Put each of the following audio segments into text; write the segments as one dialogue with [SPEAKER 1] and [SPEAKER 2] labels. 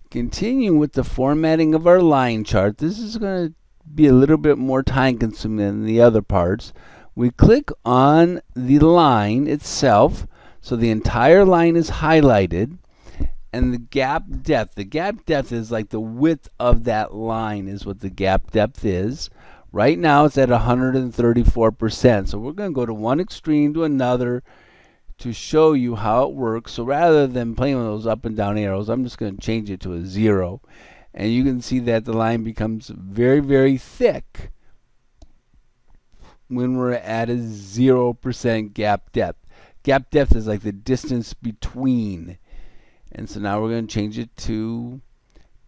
[SPEAKER 1] Continuing with the formatting of our line chart, this is going to be a little bit more time consuming than the other parts. We click on the line itself, so the entire line is highlighted, and the gap depth is like the width of that line is what the gap depth is. Right now it's at 134%, so we're going to go to one extreme to another to show you how it works. So rather than playing with those up and down arrows, I'm just going to change it to a 0. And you can see that the line becomes very, very thick when we're at a 0% gap depth. Gap depth is like the distance between. And so now we're going to change it to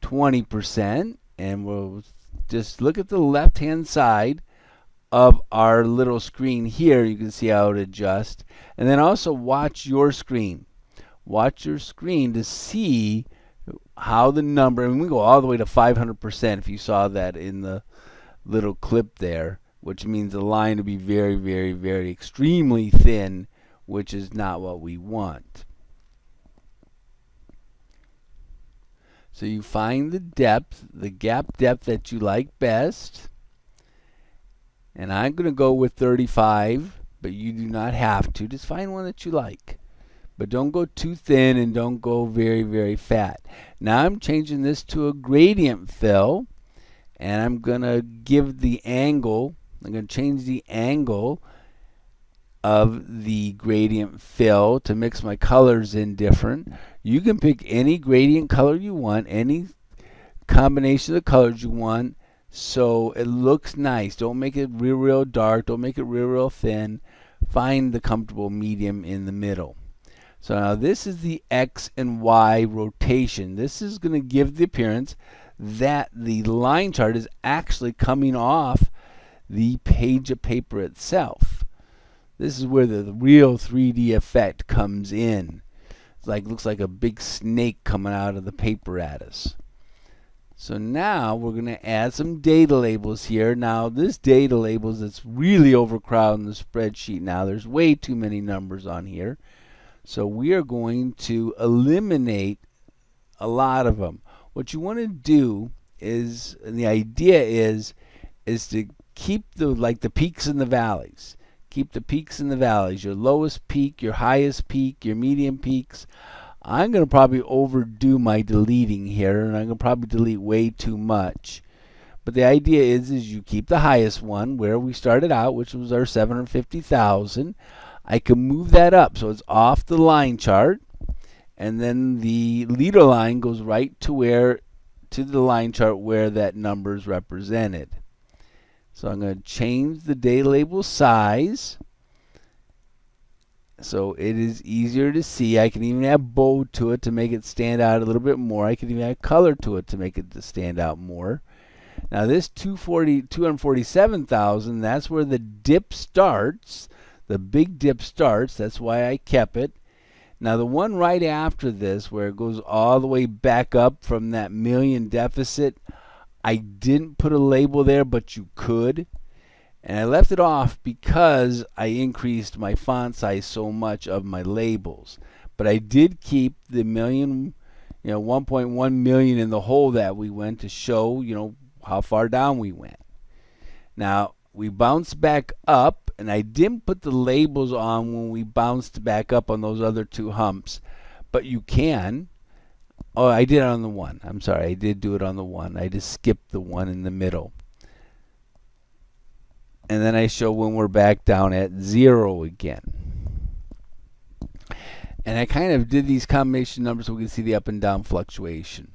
[SPEAKER 1] 20%. And we'll just look at the left-hand side of our little screen here. You can see how it adjusts. And then also watch your screen. Watch your screen to see how the number, and we go all the way to 500% if you saw that in the little clip there, which means the line to be very, very, very extremely thin, which is not what we want. So you find the depth, the gap depth that you like best. And I'm going to go with 35, but you do not have to. Just find one that you like. But don't go too thin and don't go very, very fat. Now I'm changing this to a gradient fill. And I'm going to give the angle, I'm going to change the angle of the gradient fill to mix my colors in different. You can pick any gradient color you want, any combination of the colors you want, so it looks nice. Don't make it real dark, don't make it real thin. Find the comfortable medium in the middle. So now this is the X and Y rotation. This is going to give the appearance that the line chart is actually coming off the page of paper itself. This is where the real 3D effect comes in. It's like, looks like a big snake coming out of the paper at us. So now we're going to add some data labels here. Now this data labels, it's really overcrowding the spreadsheet now. There's way too many numbers on here. So we are going to eliminate a lot of them. What you want to do is, and the idea is to keep the peaks and the valleys. Keep the peaks and the valleys, your lowest peak, your highest peak, your medium peaks. I'm going to probably overdo my deleting here, and I'm going to probably delete way too much. But the idea is you keep the highest one where we started out, which was our 750,000. I can move that up so it's off the line chart, and then the leader line goes right to the line chart where that number is represented. So I'm going to change the data label size so it is easier to see. I can even add bold to it to make it stand out a little bit more. I can even add color to it to make it to stand out more. Now this 247,000, that's where the dip starts. The big dip starts. That's why I kept it. Now the one right after this, where it goes all the way back up from that million deficit, I didn't put a label there, but you could. And I left it off because I increased my font size so much of my labels. But I did keep the 1.1 million in the hole that we went to show, how far down we went. Now, we bounced back up, and I didn't put the labels on when we bounced back up on those other two humps. But you can. Oh, I did it on the one. I'm sorry, I did do it on the one. I just skipped the one in the middle. And then I show when we're back down at 0 again. And I kind of did these combination numbers so we can see the up and down fluctuation.